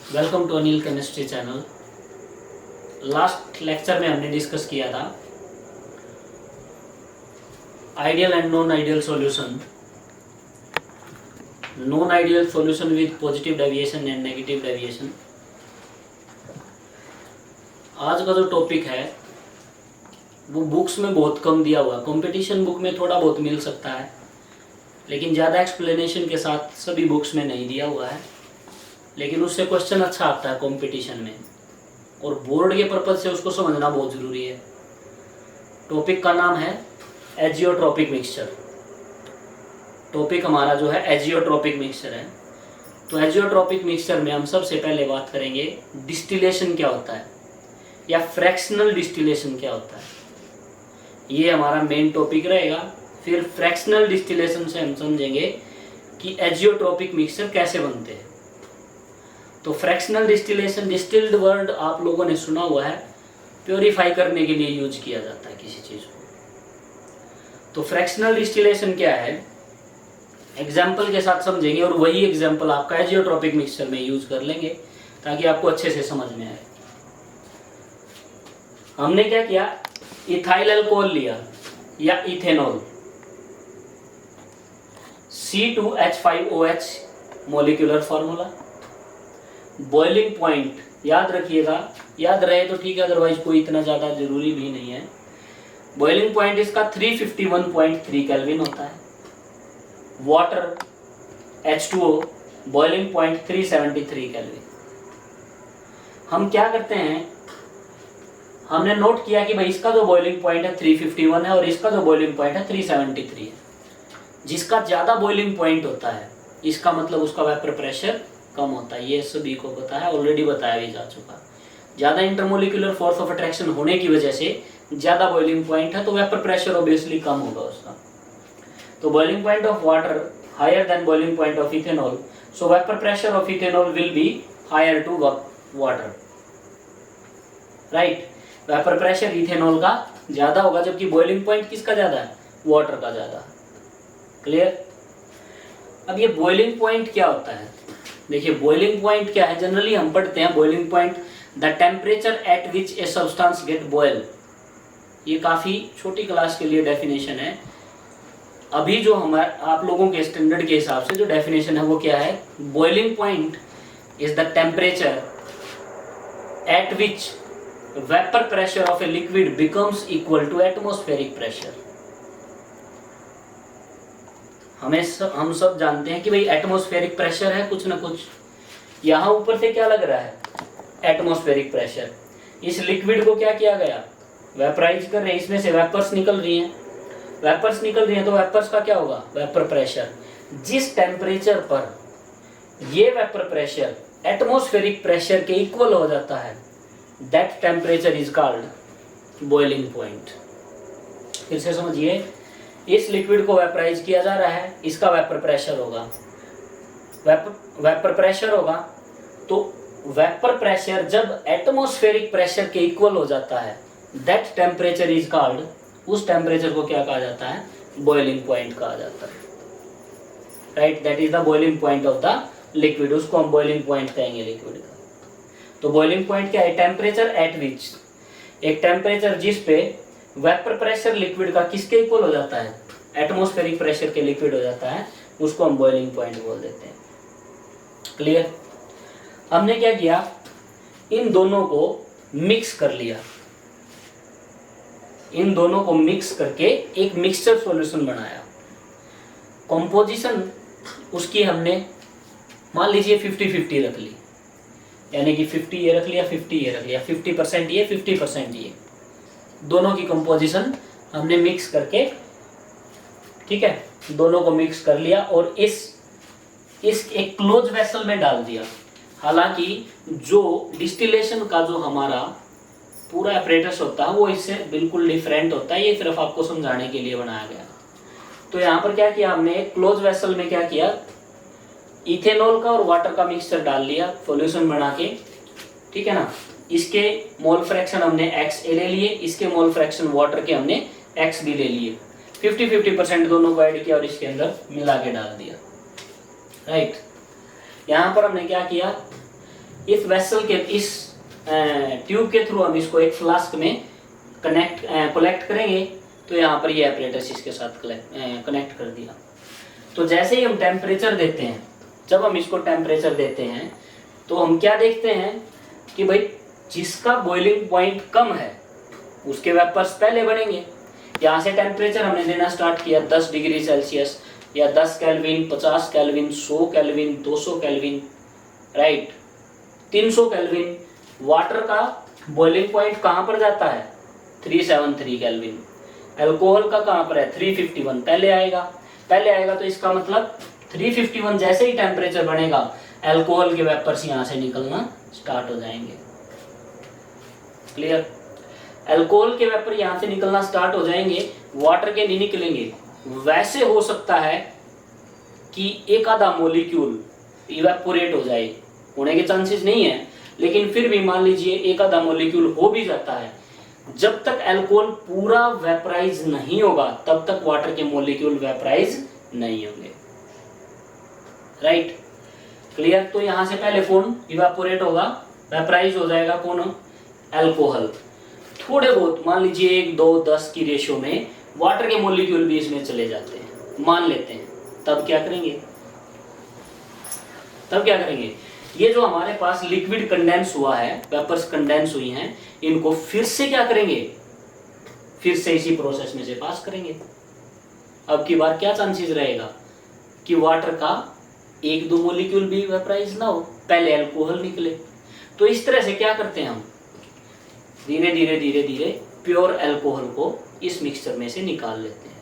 Welcome to Anil chemistry channel. Last lecture में हमने discuss किया था ideal and non ideal solution, non ideal solution with positive deviation and negative deviation. आज का जो टॉपिक है वो बुक्स में बहुत कम दिया हुआ है। कंपटीशन बुक में थोड़ा बहुत मिल सकता है, लेकिन ज़्यादा एक्सप्लेनेशन के साथ सभी बुक्स में नहीं दिया हुआ है। लेकिन उससे क्वेश्चन अच्छा आता है कंपटीशन में, और बोर्ड के पर्पज से उसको समझना बहुत ज़रूरी है। टॉपिक का नाम है एजियोट्रोपिक मिक्सचर। टॉपिक हमारा जो है एजियोट्रोपिक मिक्सचर है। तो एजियोट्रोपिक मिक्सचर में हम सबसे पहले बात करेंगे डिस्टिलेशन क्या होता है या फ्रैक्शनल डिस्टिलेशन क्या होता है। ये हमारा मेन टॉपिक रहेगा। फिर फ्रैक्शनल डिस्टिलेशन से हम समझेंगे कि एजियोट्रोपिक मिक्सचर कैसे बनते हैं। तो फ्रैक्शनल डिस्टिलेशन, डिस्टिल्ड वर्ड आप लोगों ने सुना हुआ है, प्योरीफाई करने के लिए यूज किया जाता है किसी चीज़ को। तो फ्रैक्शनल डिस्टिलेशन क्या है, एग्जाम्पल के साथ समझेंगे, और वही एग्जाम्पल आपका एजियोट्रोपिक मिक्सचर में यूज कर लेंगे ताकि आपको अच्छे से समझ में आए। हमने क्या किया, इथाइल अल्कोहल लिया या ethanol, C2H5OH molecular formula. Boiling point याद रखिएगा, याद रहे तो ठीक है, अदरवाइज कोई इतना ज़्यादा जरूरी भी नहीं है। बॉइलिंग पॉइंट इसका 351.3 केल्विन होता है। Water H2O boiling point 373 kelvin. हम क्या करते हैं, हमने नोट किया कि भाई इसका जो बॉइलिंग पॉइंट है 351 है और इसका जो बॉइलिंग पॉइंट है 373 है। जिसका ज़्यादा बॉइलिंग पॉइंट होता है इसका मतलब उसका वेपर प्रेशर कम होता है। ये सभी को पता है, ऑलरेडी बताया भी जा चुका। ज़्यादा इंटरमोलिकुलर फोर्स ऑफ अट्रैक्शन होने की वजह से ज़्यादा बॉइलिंग पॉइंट है, तो वेपर प्रेशर ऑब्वियसली कम होगा उसका। तो boiling point of water higher than boiling point of ethanol, so vapour pressure of ethanol will be higher to water, right. Vapour pressure ethanol का ज़्यादा होगा, जबकि बॉइलिंग पॉइंट किसका ज़्यादा है, वाटर का ज़्यादा। क्लियर। अब ये बॉइलिंग पॉइंट क्या होता है, देखिए बॉइलिंग पॉइंट क्या है, जनरली हम पढ़ते हैं boiling point the temperature at which a substance get boil. ये काफ़ी छोटी क्लास के लिए डेफिनेशन है। अभी जो हमारे आप लोगों के स्टैंडर्ड के हिसाब से जो डेफिनेशन है वो क्या है, boiling point is the temperature at which vapour pressure of a liquid becomes equal to atmospheric pressure. हम सब जानते हैं कि भाई एटमॉस्फेरिक प्रेशर है कुछ ना कुछ, यहाँ ऊपर से क्या लग रहा है, एटमॉस्फेरिक प्रेशर। इस लिक्विड को क्या किया गया, वेपराइज कर रहे हैं, इसमें से वेपर्स निकल रही हैं। वेपर्स निकल रही हैं तो वेपर्स का क्या होगा, वेपर प्रेशर। जिस टेम्परेचर पर ये वेपर प्रेशर एटमॉस्फेरिक प्रेशर के इक्वल हो जाता है, that temperature is called boiling point. फिर से समझिए, इस लिक्विड को वेपराइज किया जा रहा है, इसका वेपर प्रेशर होगा, वेपर प्रेशर होगा। तो वेपर प्रेशर जब एटमॉस्फेरिक प्रेशर के इक्वल हो जाता है, दैट टेम्परेचर इज कॉल्ड, उस टेम्परेचर को क्या कहा जाता है, बॉइलिंग पॉइंट कहा जाता है, right. That is the boiling point of the liquid, उसको हम बॉइलिंग पॉइंट कहेंगे लिक्विड का। तो बॉइलिंग पॉइंट क्या है, टेम्परेचर एट विच, एक टेम्परेचर जिस पे वेपर प्रेशर लिक्विड का किसके इक्वल हो जाता है, एटमॉस्फेरिक प्रेशर के लिक्विड हो जाता है, उसको हम बॉइलिंग पॉइंट बोल देते हैं। क्लियर। हमने क्या किया, इन दोनों को मिक्स कर लिया, इन दोनों को मिक्स करके एक मिक्सचर सॉल्यूशन बनाया। कंपोजिशन उसकी हमने मान लीजिए 50-50 रख ली, यानी कि 50 ये रख लिया, 50 ये रख लिया, 50% ये 50% ये, दोनों की कंपोजिशन हमने मिक्स करके, ठीक है, दोनों को मिक्स कर लिया और इस एक क्लोज वेसल में डाल दिया। हालांकि जो डिस्टिलेशन का जो हमारा पूरा एपरेटस होता है वो इससे बिल्कुल डिफरेंट होता है, ये सिर्फ आपको समझाने के लिए बनाया गया। तो यहाँ पर क्या किया हमने, एक क्लोज वेसल में क्या किया, इथेनॉल का और वाटर का मिक्सचर डाल लिया सॉल्यूशन बना के, ठीक है ना। इसके मोल फ्रैक्शन हमने XA ले लिए, इसके मोल फ्रैक्शन वाटर के हमने XB ले लिए। 50-50% दोनों को ऐड किया और इसके अंदर मिला के डाल दिया, राइट। यहाँ पर हमने क्या किया, इस वेसल के, इस ट्यूब के थ्रू हम इसको एक फ्लास्क में कलेक्ट करेंगे। तो यहाँ पर ये apparatus इसके साथ कनेक्ट कर दिया। तो जैसे ही हम टेम्परेचर देते हैं, जब हम इसको टेम्परेचर देते हैं तो हम क्या देखते हैं कि भाई जिसका बॉइलिंग पॉइंट कम है उसके वेपर्स पहले बनेंगे। यहाँ से टेम्परेचर हमने देना स्टार्ट किया 10 डिग्री सेल्सियस या 10 kelvin, 50 kelvin, 100 kelvin, 200 kelvin, right, 300 kelvin. Water का बॉइलिंग पॉइंट कहाँ पर जाता है? 373 केल्विन। अल्कोहल का कहाँ पर है? 351 पहले आएगा। तो इसका मतलब 351 जैसे ही टेम्परेचर बढ़ेगा अल्कोहल के वेपर्स यहाँ से निकलना स्टार्ट हो जाएंगे। क्लियर? अल्कोहल के वेपर यहाँ से निकलना स्टार्ट हो जाएंगे, वाटर के नहीं निकलेंगे। वैसे हो सकता है कि एक आधा मोलिक्यूल इवेपोरेट हो जाए, होने के चांसेस नहीं है, लेकिन फिर भी मान लीजिए एक आधा मोलिक्यूल हो भी जाता है। जब तक अल्कोहल पूरा वेपराइज नहीं होगा तब तक वाटर के मोलिक्यूल वेपराइज नहीं होंगे, राइट? क्लियर? तो यहां से पहले कौन इवेपोरेट होगा? वेपराइज हो जाएगा कौन? अल्कोहल। थोड़े बहुत मान लीजिए 1, 2, 10 की रेशियो में वाटर के मोलिक्यूल भी इसमें चले जाते हैं, मान लेते हैं। तब क्या करेंगे? ये जो हमारे पास लिक्विड कंडेंस हुआ है, वेपर्स कंडेंस हुई हैं, इनको फिर से क्या करेंगे? फिर से इसी प्रोसेस में से पास करेंगे। अब की बार क्या चांसेस रहेगा कि वाटर का 1-2 मोलिक्यूल भी वेपराइज ना हो, पहले अल्कोहल निकले। तो इस तरह से क्या करते हैं हम? धीरे धीरे प्योर अल्कोहल को इस मिक्सचर में से निकाल लेते हैं।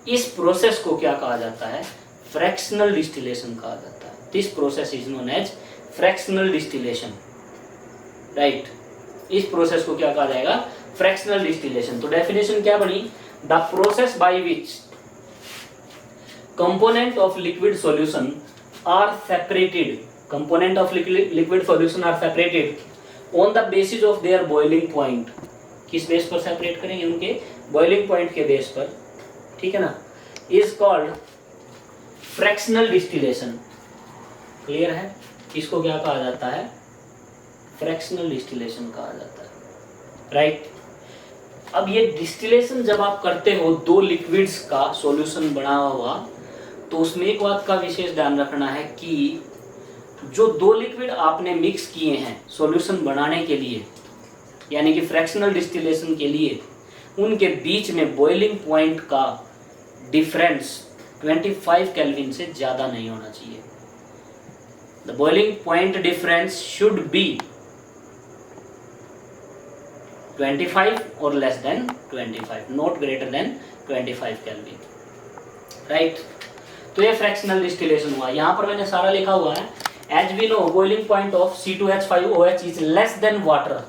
इस प्रोसेस को क्या कहा जाता है? फ्रैक्शनल डिस्टिलेशन कहा जाता है। This process is known as fractional distillation, right? इस प्रोसेस को क्या कहा जाएगा? Fractional distillation. तो डेफिनेशन क्या बनी? The process by which component of liquid solution are separated on the basis of their boiling point. किस बेस पर सेपरेट करेंगे? उनके बॉइलिंग पॉइंट के बेस पर, ठीक है ना? Is called fractional distillation. Clear है? इसको क्या कहा जाता है? फ्रैक्शनल डिस्टिलेशन कहा जाता है, राइट? अब ये डिस्टिलेशन जब आप करते हो 2 लिक्विड्स का सॉल्यूशन बना हुआ, तो उसमें एक बात का विशेष ध्यान रखना है कि जो 2 लिक्विड आपने मिक्स किए हैं सॉल्यूशन बनाने के लिए, यानी कि फ्रैक्शनल डिस्टिलेशन के लिए, उनके बीच में बॉइलिंग पॉइंट का डिफरेंस 25 केल्विन से ज़्यादा नहीं होना चाहिए। The boiling point difference should be 25 और less than 25, not greater than 25 kelvin, right? तो ये फ्रैक्शनल डिस्टिलेशन हुआ। यहाँ पर मैंने सारा लिखा हुआ है। As we know boiling point of C2H5OH is less than water.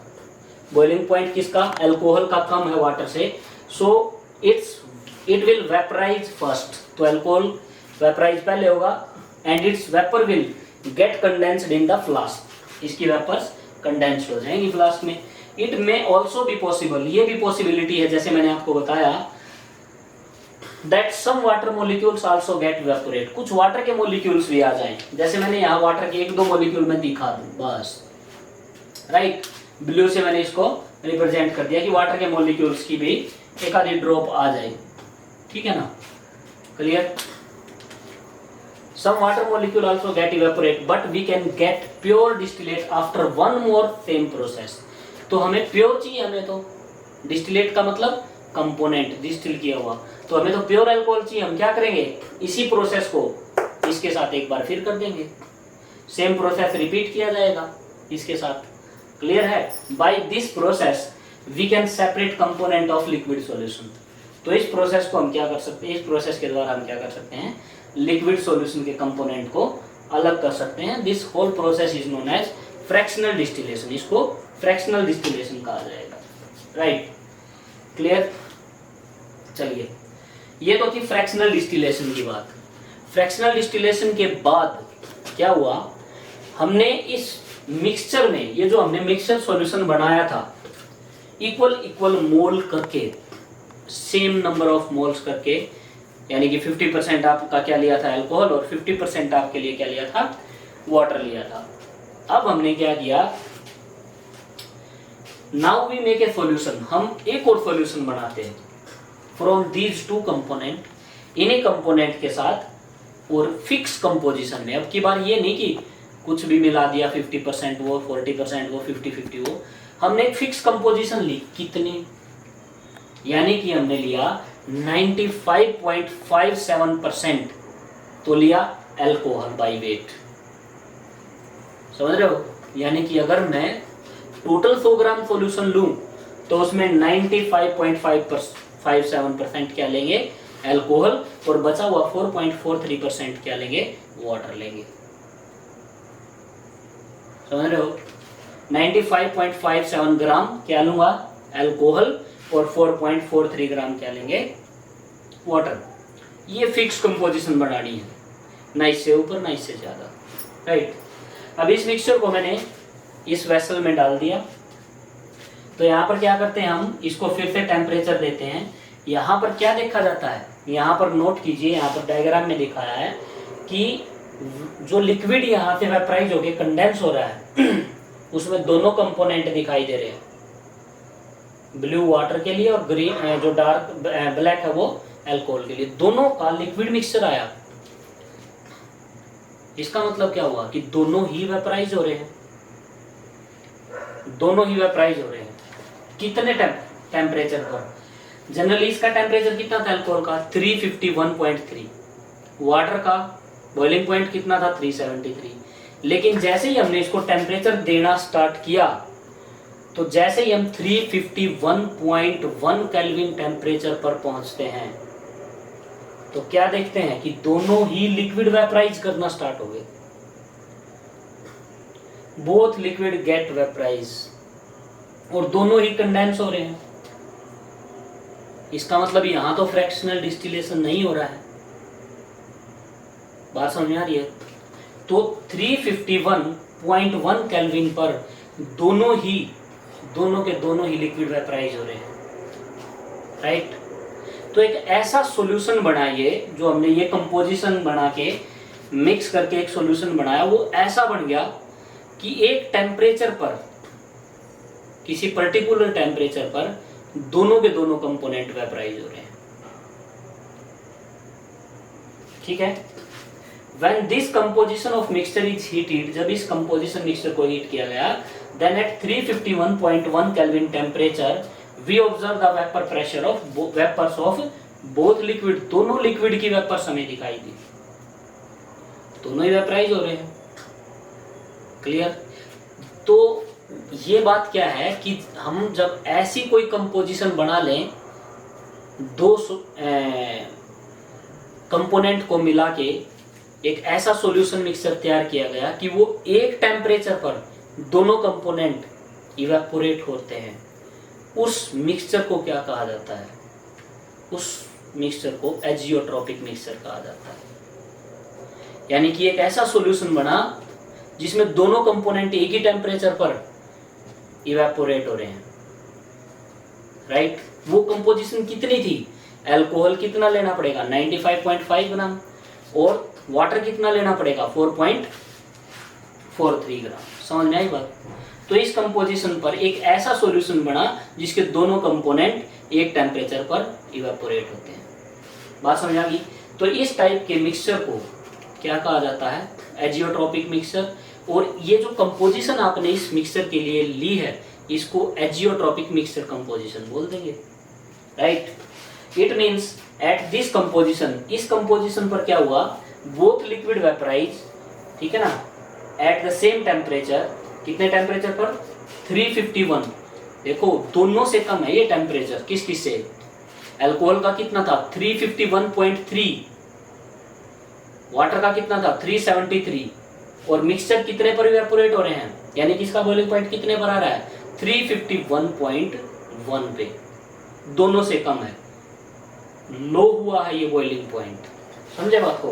Boiling point किसका? अल्कोहल का कम है वाटर से, so it will vaporise first. तो अल्कोहल वेपराइज पहले होगा and its vapour will get condensed in the flask. इसकी vapours condensed हो जाएंगी फ्लास्क में। It may also be possible, ये भी पॉसिबिलिटी है, जैसे मैंने आपको बताया, that some water molecules also get evaporate. कुछ वाटर के मोलिक्यूल्स भी आ जाएं, जैसे मैंने यहाँ वाटर के 1-2 मोलिक्यूल में दिखा दूं बस, राइट? ब्लू से मैंने इसको रिप्रेजेंट कर दिया कि वाटर के मोलिक्यूल्स की भी एक आधी ड्रॉप आ जाए, ठीक है ना? Clear? Some water molecule also get evaporate, but we can get pure distillate after one more same process. तो हमें प्योर चाहिए, हमें तो डिस्टिलेट का मतलब कंपोनेंट डिस्टिल किया हुआ, तो हमें तो प्योर अल्कोहल चाहिए। हम क्या करेंगे? इसी प्रोसेस को इसके साथ एक बार फिर कर देंगे, सेम प्रोसेस रिपीट किया जाएगा इसके साथ। क्लियर है? By this process we can separate component of liquid solution. तो इस प्रोसेस को हम क्या कर सकते हैं? इस प्रोसेस के द्वारा हम क्या कर सकते हैं? लिक्विड सॉल्यूशन के कंपोनेंट को अलग कर सकते हैं। This whole process is known as fractional distillation. इसको फ्रैक्शनल डिस्टिलेशन कहा जाएगा, राइट? क्लियर? चलिए, ये तो थी फ्रैक्शनल डिस्टिलेशन की बात। फ्रैक्शनल डिस्टिलेशन के बाद क्या हुआ? हमने इस मिक्सचर में, ये जो हमने मिक्सचर सॉल्यूशन बनाया था, इक्वल मोल करके, सेम नंबर ऑफ मोल्स करके, यानी कि 50% आपका क्या लिया था? अल्कोहल, और 50% आपके लिए क्या लिया था? वाटर लिया था। अब हमने क्या किया, now we make a solution, हम एक और सॉल्यूशन बनाते हैं फ्रॉम दीज टू कंपोनेंट, इन्हीं कंपोनेंट के साथ और फिक्स कंपोजिशन में। अब की बार ये नहीं कि कुछ भी मिला दिया, 50% वो, 40% वो, 50-50 वो, हमने एक फिक्स कंपोजिशन ली। कितनी? यानी कि हमने लिया 95.57% तो लिया अल्कोहल बाय वेट। समझ रहे हो? यानी कि अगर मैं टोटल 100 ग्राम सॉल्यूशन लूं तो उसमें 95.57% क्या लेंगे? अल्कोहल, और बचा हुआ 4.43% क्या लेंगे? वाटर लेंगे। समझ रहे हो? 95.57 ग्राम क्या लूंगा? अल्कोहल, और 4.43 ग्राम क्या लेंगे? वाटर। ये फिक्स कंपोजिशन बनानी है, ना इससे ऊपर ना इससे ज्यादा, राइट। अब इस मिक्सचर को मैंने इस वेसल में डाल दिया, तो यहाँ पर क्या करते हैं हम, इसको फिर से टेम्परेचर देते हैं। यहाँ पर क्या देखा जाता है, यहाँ पर नोट कीजिए, यहाँ पर डायग्राम में दिखाया है कि जो लिक्विड यहाँ से वेपराइज होके कंडेंस हो रहा है उसमें दोनों कंपोनेंट दिखाई दे रहे हैं, ब्लू वाटर के लिए और ग्रीन जो डार्क ब्लैक है वो अल्कोहल के लिए। दोनों का लिक्विड मिक्सचर आया। इसका मतलब क्या हुआ कि दोनों ही वेपराइज हो रहे हैं, दोनों ही वेपराइज हो रहे हैं। कितने टेम्परेचर पर? जनरली इसका टेम्परेचर कितना था अल्कोहल का? 351.3। वाटर का बॉइलिंग पॉइंट कितना था? 373। लेकिन जैसे ही हमने इसको टेम्परेचर देना स्टार्ट किया, तो जैसे ही हम 351.1 केल्विन टेम्परेचर पर पहुंचते हैं, तो क्या देखते हैं कि दोनों ही लिक्विड वेपराइज करना स्टार्ट हो गए। बोथ लिक्विड गेट वेपराइज, और दोनों ही कंडेंस हो रहे हैं। इसका मतलब यहां तो फ्रैक्शनल डिस्टिलेशन नहीं हो रहा है। बात समझ में आ रही है? तो 351.1 केल्विन पर दोनों के दोनों ही लिक्विड वेपराइज हो रहे हैं, राइट। तो एक ऐसा सॉल्यूशन बनाइए, जो हमने ये कंपोजिशन बना के मिक्स करके एक सॉल्यूशन बनाया, वो ऐसा बन गया कि एक टेम्परेचर पर, किसी पर्टिकुलर टेम्परेचर पर दोनों के दोनों कंपोनेंट वेपराइज हो रहे हैं। ठीक है। When this composition of mixture is heated, जब इस composition mixture को हीट किया गया, then at 351.1 Kelvin temperature, we observe the vapor pressure of vapors of both liquid, दोनों लिक्विड की वेपर्स हमें दिखाई दी, दोनों ही वेपराइज हो रहे हैं। क्लियर? तो ये बात क्या है कि हम जब ऐसी कोई कंपोजिशन बना लें, दो कंपोनेंट को मिला के एक ऐसा सॉल्यूशन मिक्सचर तैयार किया गया कि वो एक टेम्परेचर पर दोनों कंपोनेंट इवेपोरेट होते हैं, उस मिक्सचर को क्या कहा जाता है? उस मिक्सचर को एजियोट्रोपिक मिक्सचर कहा जाता है। यानी कि एक ऐसा सॉल्यूशन बना जिसमें दोनों कंपोनेंट एक ही टेम्परेचर पर इवेपोरेट हो रहे हैं, राइट। वो कंपोजिशन कितनी थी? अल्कोहल कितना लेना पड़ेगा? 95.5 ग्राम, और वाटर कितना लेना पड़ेगा? 4.43 ग्राम। समझ में आई बात? तो इस कंपोजिशन पर एक ऐसा सॉल्यूशन बना जिसके दोनों कंपोनेंट एक टेम्परेचर पर इवेपोरेट होते हैं। बात समझ आ गई? तो इस टाइप के मिक्सचर को क्या कहा जाता है? एजियोट्रोपिक मिक्सचर। और ये जो कंपोजिशन आपने इस मिक्सचर के लिए ली है, इसको एजियोट्रोपिक मिक्सचर कंपोजिशन बोल देंगे, right. It means eight this composition, इस कंपोजिशन पर क्या हुआ? बोथ लिक्विड वेपराइज, ठीक है ना, एट द सेम टेम्परेचर। कितने टेम्परेचर पर? 351। देखो दोनों से कम है ये टेम्परेचर। किस किस से? अल्कोहल का कितना था? 351.3। वाटर का कितना था? 373। और मिक्सचर कितने पर इवेपोरेट हो रहे हैं? यानी कि इसका बॉइलिंग पॉइंट कितने पर आ रहा है? 351.1 पे। दोनों से कम है, लो हुआ है ये बॉइलिंग पॉइंट। समझे बात को?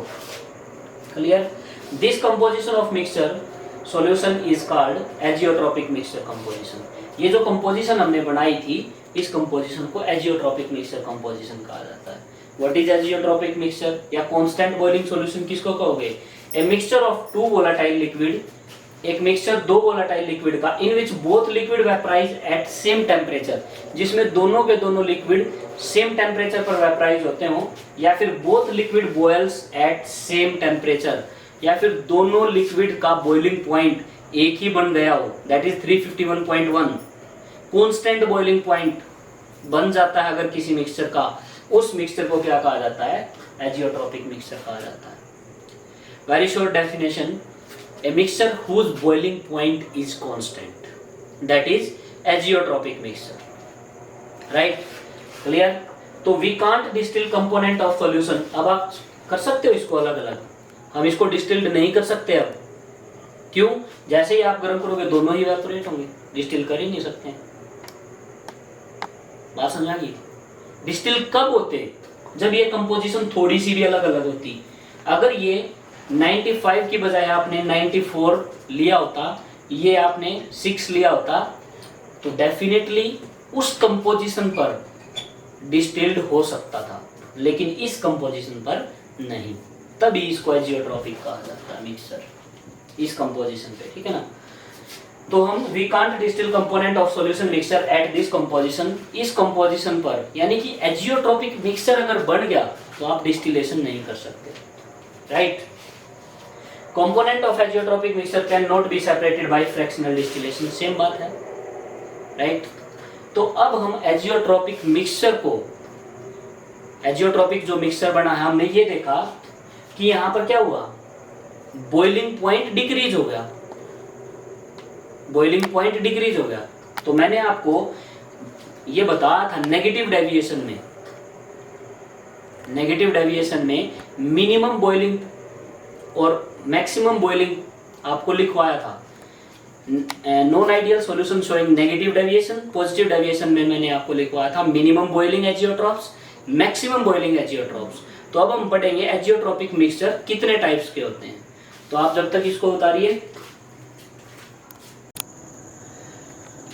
Clear? This composition of mixture solution is called azeotropic mixture composition. ये जो कंपोजिशन हमने बनाई थी, इस कंपोजिशन को एजियोट्रोपिक मिक्सचर कंपोजिशन कहा जाता है। व्हाट इज एजियोट्रोपिक मिक्सचर या कांस्टेंट बॉइलिंग सॉल्यूशन किसको कहोगे? A mixture of two volatile liquid एक मिक्सचर दो वोलेटाइल लिक्विड का in which both liquid vaporise at same temperature, जिसमें दोनों के दोनों लिक्विड सेम टेम्परेचर पर वेपराइज होते हो, या फिर both liquid boils at same temperature, या फिर दोनों लिक्विड का बॉइलिंग पॉइंट एक ही बन गया हो, that is 351.1 constant boiling point बन जाता है अगर किसी मिक्सचर का, उस मिक्सचर को क्या कहा जाता है? एजियोट्रोपिक मिक्सचर कहा जाता है। Very short definition, a mixture whose boiling point is constant, that is azeotropic mixture, right? clear? तो we can't distill component of solution। अब आप कर सकते हो इसको अलग अलग, हम इसको डिस्टिल्ड नहीं कर सकते अब, क्यों? जैसे ही आप गर्म करोगे दोनों ही इवेपोरेट होंगे, डिस्टिल कर ही नहीं सकते हैं। बात समझ आ गई? डिस्टिल कब होते? जब ये कंपोजिशन थोड़ी सी भी अलग अलग होती। अगर ये 95 की बजाय आपने 94 लिया होता, ये आपने 6 लिया होता, तो डेफिनेटली उस कंपोजिशन पर डिस्टिल्ड हो सकता था, लेकिन इस कंपोजिशन पर नहीं, तभी इसको एजियोट्रोपिक कहा जाता है मिक्सचर, इस कंपोजिशन पे, ठीक है ना? तो हम we can't distil component of solution mixture at this composition, इस कंपोजिशन पर, यानी कि एजियोट्रोपिक मिक्सचर अगर बढ़ गया तो आप डिस्टिलेशन नहीं कर सकते, right? Component of azeotropic mixture can not be separated by fractional distillation, same बात है, राइट? तो अब हम एजियोट्रोपिक मिक्सचर को, एजियोट्रोपिक जो मिक्सचर बना है, हमने ये देखा कि यहां पर क्या हुआ, बॉइलिंग पॉइंट डिक्रीज हो गया, बॉइलिंग पॉइंट डिक्रीज हो गया। तो मैंने आपको ये बताया था नेगेटिव डेविएशन में, नेगेटिव डेविएशन में मिनिमम बॉइलिंग और मैक्सिमम बॉइलिंग आपको लिखवाया था। Non ideal solution showing negative deviation, positive deviation में मैंने आपको लिखवाया था minimum boiling azeotropes, maximum boiling azeotropes. तो अब हम पढ़ेंगे एजियोट्रोपिक मिक्सचर कितने टाइप्स के होते हैं। तो आप जब तक इसको उतारिए,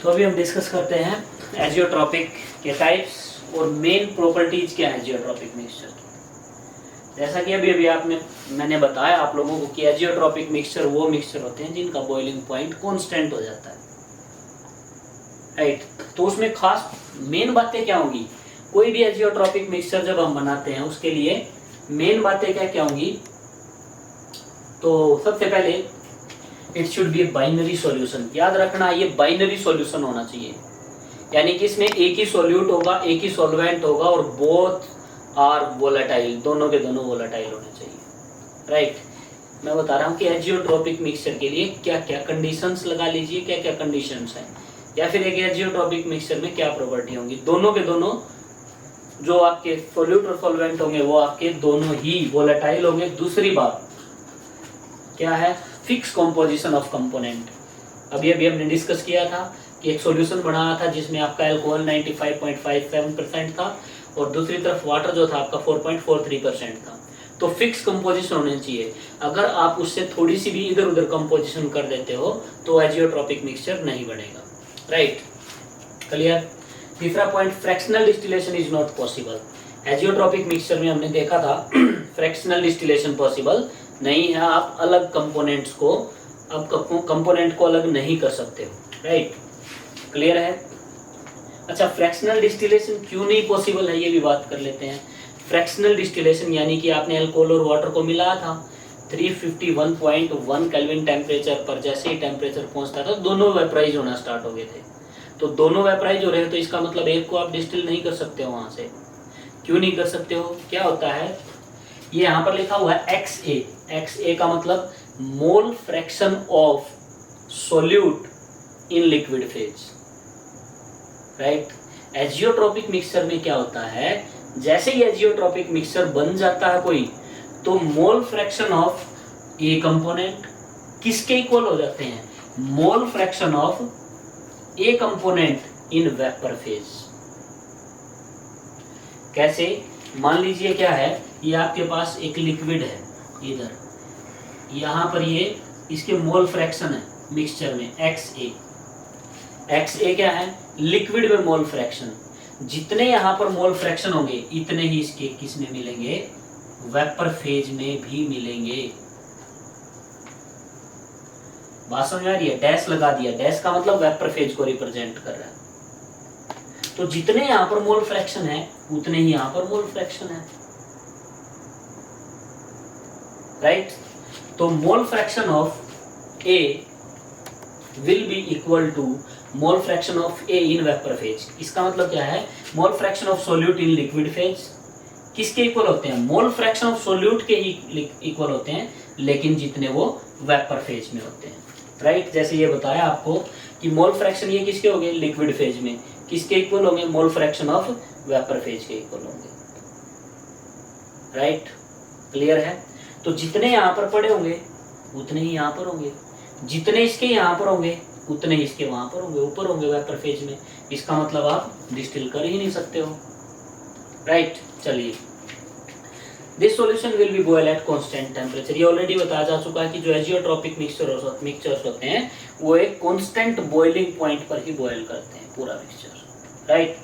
तो अभी हम डिस्कस करते हैं एजियोट्रोपिक के टाइप्स और मेन प्रॉपर्टीज क्या है एजियोट्रोपिक मिक्सचर। जैसा कि अभी मैंने बताया आप लोगों को कि एजियोट्रोपिक मिक्सचर वो मिक्सचर होते हैं जिनका बॉइलिंग पॉइंट कांस्टेंट हो जाता है, राइट? तो उसमें खास मेन बातें क्या होंगी, कोई भी एजियोट्रोपिक मिक्सचर जब हम बनाते हैं उसके लिए मेन बातें क्या क्या होंगी? तो सबसे पहले it should be binary solution, याद रखना ये बाइनरी सॉल्यूशन होना चाहिए, यानी कि इसमें एक ही सॉल्यूट होगा, एक ही सॉल्वेंट होगा और बोथ आर वोलेटाइल, दोनों के दोनों वोलेटाइल होने चाहिए, राइट? मैं बता रहा हूँ कि एजियोट्रोपिक मिक्सचर के लिए क्या क्या कंडीशंस लगा लीजिए, क्या क्या कंडीशंस हैं, या फिर एक एजियोट्रोपिक मिक्सचर में क्या प्रॉपर्टी होंगी। दोनों के दोनों जो आपके सॉल्यूट और सॉल्वेंट होंगे वो आपके दोनों ही वोलेटाइल होंगे। दूसरी बात क्या है, फिक्स कॉम्पोजिशन ऑफ कंपोनेंट। अभी हमने डिस्कस किया था कि एक सॉल्यूशन बनाया था जिसमें आपका अल्कोहल 95.57% था और दूसरी तरफ वाटर जो था आपका 4.43% था। तो फिक्स कंपोजिशन होनी चाहिए, अगर आप उससे थोड़ी सी भी इधर उधर कंपोजिशन कर देते हो तो एजियोट्रोपिक मिक्सचर नहीं बनेगा, राइट? क्लियर? तीसरा point, fractional distillation is not possible. Azeotropic mixture में हमने देखा था फ्रैक्शनल डिस्टिलेशन पॉसिबल नहीं है, आप अलग कंपोनेंट्स को, आप कंपोनेंट को अलग नहीं कर सकते हो, राइट? क्लियर है? अच्छा, फ्रैक्शनल डिस्टिलेशन क्यों नहीं पॉसिबल है ये भी बात कर लेते हैं। फ्रैक्शनल डिस्टिलेशन यानी कि आपने अल्कोहल और वाटर को मिलाया था 351.1 केल्विन टेम्परेचर पर, जैसे ही टेम्परेचर पहुंचता था दोनों वेपराइज होना स्टार्ट हो गए थे। तो दोनों वेपराइज हो रहे हैं तो इसका मतलब एक को आप डिस्टिल नहीं कर सकते हो वहां से। क्यों नहीं कर सकते हो? क्या होता है, ये यहाँ पर लिखा हुआ है XA, XA का मतलब mole fraction of solute in liquid phase, right? Azeotropic mixture में क्या होता है, जैसे ही एजियोट्रोपिक मिक्सचर बन जाता है कोई, तो mole fraction of A component किसके इक्वल हो जाते हैं? Mole fraction of A component in vapour phase. कैसे? मान लीजिए क्या है, ये आपके पास एक लिक्विड है, इधर यहाँ पर ये इसके मोल फ्रैक्शन है मिक्सचर में XA। XA क्या है? लिक्विड में मोल फ्रैक्शन। जितने यहाँ पर मोल फ्रैक्शन होंगे इतने ही इसके किस में मिलेंगे? वेपर फेज में भी मिलेंगे। बात समझ आ रही है? डैश लगा दिया, डैश का मतलब वेपर फेज को रिप्रेजेंट कर रहा है। तो जितने यहां पर मोल फ्रैक्शन है उतने ही यहां पर मोल फ्रैक्शन है, राइट? तो mole fraction of A will be equal to mole fraction of A in vapour phase. इसका मतलब क्या है? Mole fraction of solute in liquid phase किसके इक्वल होते हैं? मोल फ्रैक्शन ऑफ सोल्यूट के इक्वल होते हैं, लेकिन जितने वो वेपर फेज में होते हैं, राइट? जैसे ये बताया आपको कि मोल फ्रैक्शन ये किसके हो गए? लिक्विड फेज में किसके इक्वल होंगे? मोल फ्रैक्शन ऑफ वेपर फेज के इक्वल होंगे, राइट? क्लियर है? तो जितने यहां पर पड़े होंगे उतने ही यहां पर होंगे, जितने इसके यहां पर होंगे उतने ही इसके वहां पर होंगे, ऊपर होंगे वेपर फेज में। इसका मतलब आप डिस्टिल कर ही नहीं सकते हो, राइट? चलिए, this solution will be boil at constant temperature. ये ऑलरेडी बताया जा चुका है कि जो एजियोट्रॉपिक मिक्सचर्स होते हैं वो एक कांस्टेंट बॉइलिंग पॉइंट पर ही बॉयल करते हैं पूरा मिक्सचर, राइट?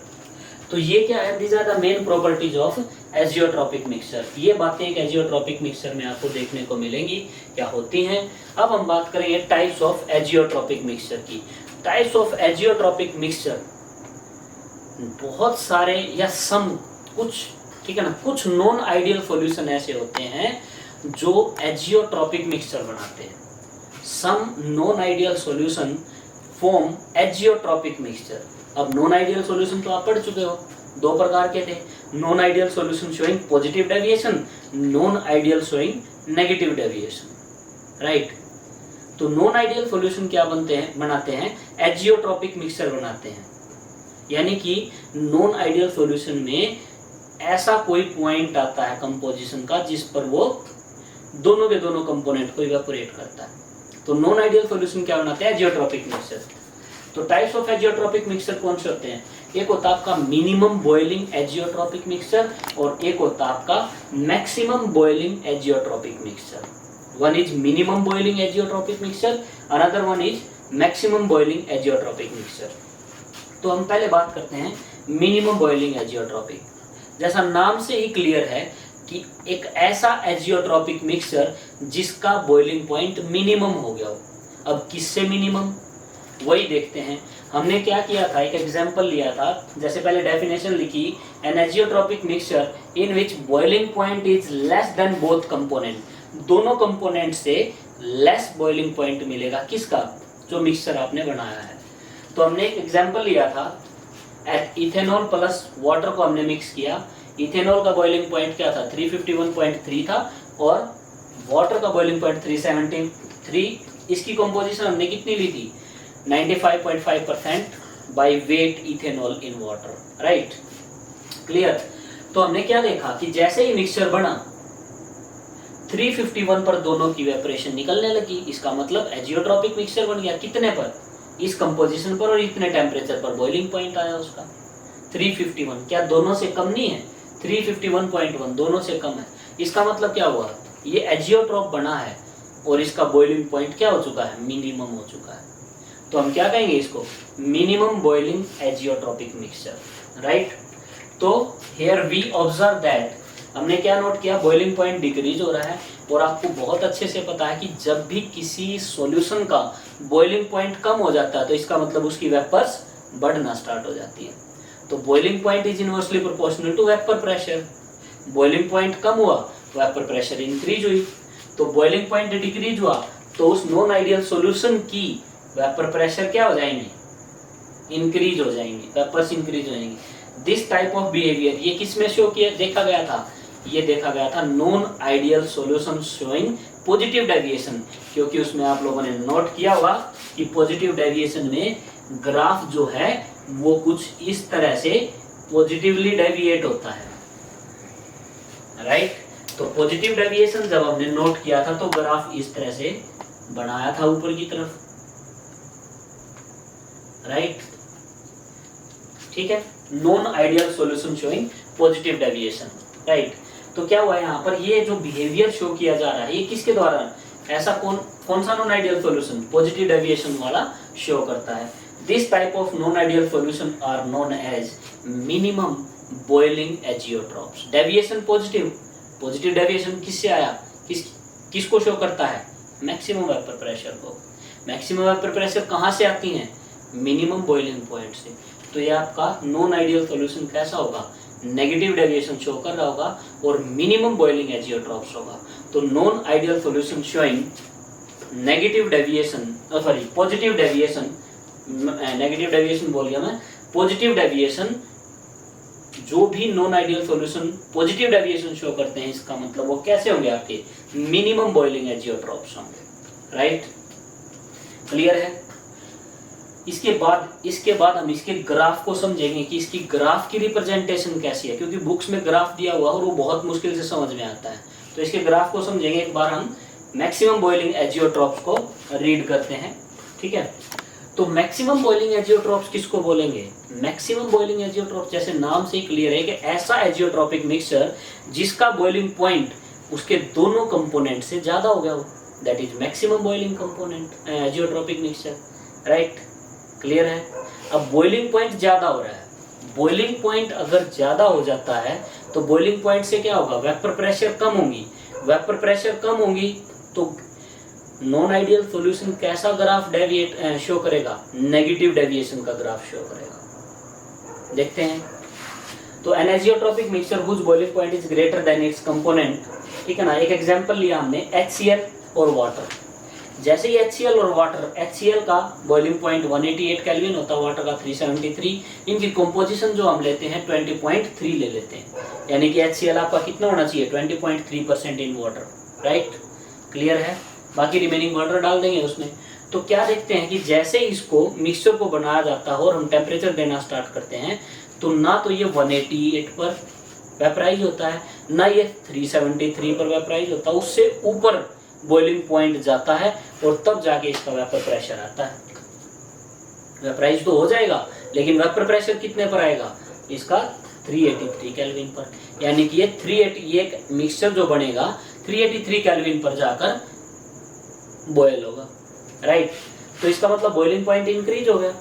तो ये क्या है? These are the main properties of azeotropic mixture. ये बातें एक एजियोट्रॉपिक मिक्सचर में आपको देखने को मिलेंगी, क्या होती हैं। अब हम बात करेंगे टाइप्स ऑफ एजियोट्रॉपिक मिक्सचर की। टाइप्स ऑफ एजियोट्रॉपिक मिक्सचर बहुत सारे या सम कुछ, ठीक है ना, कुछ नॉन आइडियल सॉल्यूशन ऐसे होते हैं जो एजियोट्रॉपिक मिक्सचर बनाते हैं। Some non ideal solution form azeotropic mixture. अब नॉन आइडियल सॉल्यूशन तो आप पढ़ चुके हो, दो प्रकार के थे। Non ideal solution showing positive deviation, non ideal showing negative deviation, right? तो नॉन आइडियल सॉल्यूशन क्या बनाते हैं? एजियोट्रॉपिक मिक्सचर बनाते हैं। यानी कि नॉन आइडियल सॉल्यूशन में ऐसा कोई पॉइंट आता है कंपोजिशन का जिस पर वो दोनों के दोनों कंपोनेंट को इवेपोरेट करता है। तो नॉन आइडियल सॉल्यूशन क्या बनाते हैं? Azeotropic mixture. तो टाइप्स ऑफ एजियोट्रॉपिक मिक्सचर कौन से होते हैं? एक होता है आपका मिनिमम बॉइलिंग एजियोट्रॉपिक मिक्सचर और एक होता है आपका maximum boiling azeotropic mixture. One is minimum boiling azeotropic mixture, another one is maximum boiling azeotropic mixture. तो हम पहले बात करते हैं मिनिमम बॉइलिंग एजियोट्रॉपिक। जैसा नाम से ही क्लियर है कि एक ऐसा एजियोट्रॉपिक मिक्सचर जिसका बॉइलिंग पॉइंट मिनिमम हो गया हो। अब किससे मिनिमम, वही देखते हैं। हमने क्या किया था, एक एग्जांपल लिया था। जैसे पहले डेफिनेशन लिखी, an azeotropic mixture in which boiling point is less than both component. दोनों कंपोनेंट से लेस बॉइलिंग पॉइंट मिलेगा किसका? जो मिक्सचर आपने बनाया है। तो हमने एक एग्जांपल लिया था, इथेनॉल प्लस वाटर को हमने मिक्स किया। इथेनॉल का बॉइलिंग पॉइंट क्या था? 351.3 था और वाटर का बॉइलिंग पॉइंट 373। इसकी कंपोजिशन हमने कितनी ली थी? 95.5% by weight ethanol in water, right? Clear? तो हमने क्या देखा कि जैसे ही मिक्सचर बना 351 पर दोनों की इवेपोरेशन निकलने लगी। इसका मतलब एजियोट्रॉपिक मिक्सचर बन गया। कितने पर? इस कंपोजिशन पर और इतने टेम्परेचर पर बॉइलिंग पॉइंट आया उसका 351। क्या दोनों से कम नहीं है? 351.1 दोनों से कम है। इसका मतलब क्या हुआ? ये एजियोट्रॉप बना है और इसका बॉइलिंग पॉइंट क्या हो चुका है? मिनिमम हो चुका है। तो हम क्या कहेंगे इसको? Minimum boiling azeotropic mixture, right? तो हियर वी ऑब्जर्व दैट, हमने क्या नोट किया? बॉइलिंग पॉइंट डिक्रीज हो रहा है और आपको बहुत अच्छे से पता है कि जब भी किसी सॉल्यूशन का बॉइलिंग पॉइंट कम हो जाता है तो इसका मतलब उसकी वेपर्स बढ़ना स्टार्ट हो जाती है। तो boiling point is inversely proportional to vapour pressure. Boiling point कम हुआ, वेपर प्रेशर इंक्रीज हुई। तो बॉइलिंग पॉइंट डिक्रीज हुआ तो उस नॉन आइडियल सॉल्यूशन की वेपर प्रेशर क्या हो जाएंगे? इंक्रीज हो जाएंगे, वेपर्स इंक्रीज हो जाएंगे। दिस टाइप ऑफ बिहेवियर ये किस में शो किया देखा गया था? ये देखा गया था non ideal solution showing positive deviation, क्योंकि उसमें आप लोगों ने नोट किया होगा कि पॉजिटिव डेविएशन में ग्राफ जो है वो कुछ इस तरह से पॉजिटिवली डेविएट होता है, राइट? तो पॉजिटिव डेविएशन जब हमने नोट किया था तो ग्राफ इस तरह से बनाया था ऊपर की तरफ, राइट? ठीक है, non ideal solution showing positive deviation, right? तो क्या हुआ यहाँ पर? ये जो बिहेवियर शो किया जा रहा है ये किसके द्वारा? ऐसा कौन सा non ideal solution positive deviation वाला शो करता है। This type of non ideal solution are known as minimum boiling azeotropes. Deviation positive deviation किससे आया? किसको शो करता है? मैक्सिमम वेपर प्रेशर को। मैक्सिमम वेपर प्रेशर कहाँ से आती हैं? मिनिमम बॉइलिंग पॉइंट से। तो ये आपका नॉन आइडियल सॉल्यूशन कैसा होगा? नेगेटिव डेविएशन शो कर रहा होगा और मिनिमम बॉइलिंग एजियोट्रॉप्स होगा। तो non ideal solution showing negative deviation, sorry positive deviation, negative deviation बोल गया मैं, पॉजिटिव डेविएशन, जो भी non ideal solution positive deviation show करते हैं, इसका मतलब वो कैसे होंगे? आपके मिनिमम बॉइलिंग एजियोट्रॉप्स होंगे। राइट, क्लियर है? इसके बाद हम इसके ग्राफ को समझेंगे कि इसकी ग्राफ की रिप्रेजेंटेशन कैसी है, क्योंकि बुक्स में ग्राफ दिया हुआ और वो बहुत मुश्किल से समझ में आता है। तो इसके ग्राफ को समझेंगे। एक बार हम मैक्सिमम बॉइलिंग एजियोट्रॉप्स को रीड करते हैं, ठीक है? तो मैक्सिमम बॉइलिंग एजियोट्रॉप्स किसको बोलेंगे? मैक्सिमम बॉइलिंग एजियोट्रॉप्स जैसे नाम से ही क्लियर है कि ऐसा एजियोट्रॉपिक मिक्सचर जिसका बॉइलिंग पॉइंट उसके दोनों कंपोनेंट से ज्यादा हो गया हो, that is maximum boiling component azeotropic mixture. Right, clear है? अब बॉइलिंग पॉइंट ज्यादा हो रहा है, बॉइलिंग पॉइंट अगर ज्यादा हो जाता है तो बॉइलिंग पॉइंट से क्या होगा? वेपर प्रेशर कम होंगी, वेपर प्रेशर कम होंगी तो नॉन आइडियल सॉल्यूशन कैसा ग्राफ डेविएट शो करेगा? नेगेटिव डेविएशन का ग्राफ शो करेगा। देखते हैं। तो an azeotropic mixture whose boiling point is greater than its component, ठीक है ना? एक एग्जांपल लिया हमने HCl और वाटर। जैसे ही HCl और वाटर, HCl का बॉइलिंग पॉइंट 188 केल्विन होता है, वाटर का 373, इनकी कंपोजिशन जो हम लेते हैं 20.3 ले लेते हैं, यानी कि HCl आपका कितना होना चाहिए? 20.3% इन वाटर। राइट, क्लियर है? बाकी रिमेनिंग वाटर डाल देंगे उसमें। तो क्या देखते हैं कि जैसे इसको मिक्सचर को बनाया जाता है और हम टेम्परेचर देना स्टार्ट करते हैं, तो ना तो ये 188 पर वेपराइज होता है, ना ये 373 पर वेपराइज होता है, उससे ऊपर बॉइलिंग पॉइंट जाता है और तब जाके इसका वेपर प्रेशर आता है। वेपराइज तो हो जाएगा, लेकिन वेपर प्रेशर कितने पर आएगा? इसका 383 केल्विन पर, यानी कि ये एक मिक्सचर जो बनेगा 383 केल्विन पर जाकर बॉयल होगा। राइट, तो इसका मतलब बॉइलिंग पॉइंट इंक्रीज हो गया।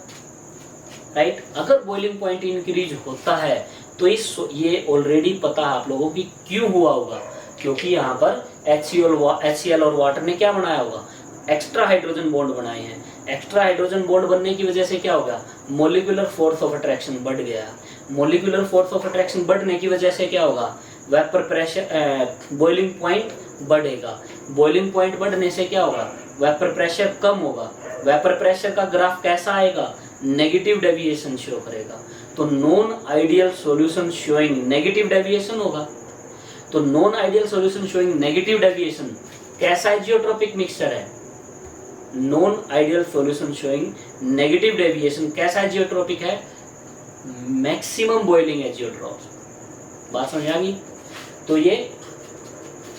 राइट, अगर बॉइलिंग पॉइंट इंक्रीज होता है तो ये ऑलरेडी पता है आप लोगों की क्यों हुआ होगा, क्योंकि यहाँ पर HCl और वाटर ने क्या बनाया होगा? एक्स्ट्रा हाइड्रोजन बॉन्ड बनाए हैं। एक्स्ट्रा हाइड्रोजन बॉन्ड बनने की वजह से क्या होगा? मॉलिक्यूलर फोर्स ऑफ अट्रैक्शन बढ़ गया। मॉलिक्यूलर फोर्स ऑफ अट्रैक्शन बढ़ने की वजह से क्या होगा? वेपर प्रेशर, बॉइलिंग पॉइंट बढ़ेगा। बॉइलिंग पॉइंट बढ़ने से क्या होगा? वेपर प्रेशर कम होगा। वेपर प्रेशर का ग्राफ कैसा आएगा? नेगेटिव डेविएशन शो करेगा। तो non ideal solution showing negative deviation होगा। तो non ideal solution showing negative deviation कैसा एजियोट्रॉपिक मिक्सचर है? Non ideal solution showing negative deviation कैसा एजियोट्रॉपिक है? Maximum boiling azeotropes. बात समझ आ गई? तो ये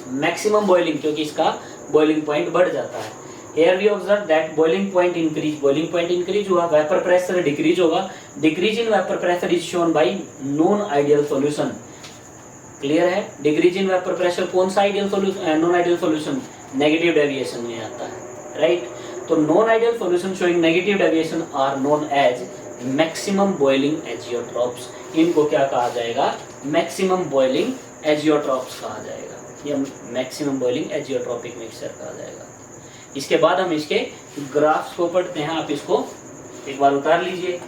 मैक्सिमम बॉइलिंग, क्योंकि इसका बॉइलिंग पॉइंट बढ़ जाता है। Here we observe that boiling point increase, boiling point increase हुआ, vapor pressure decrease होगा। Decrease in vapor pressure is shown by non-ideal solution। Clear है? Decrease in vapor pressure कौन सा ideal solution, non-ideal solution? Negative deviation में आता है। Right, तो non-ideal solution showing negative deviation are known as maximum boiling azeotrophs। इनको क्या कहा जाएगा? maximum boiling azeotrophs कहा जाएगा, या maximum boiling azeotropic mixture कहा जाएगा। इसके बाद हम इसके ग्राफ्स को पढ़ते हैं। आप इसको एक बार उतार लीजिए।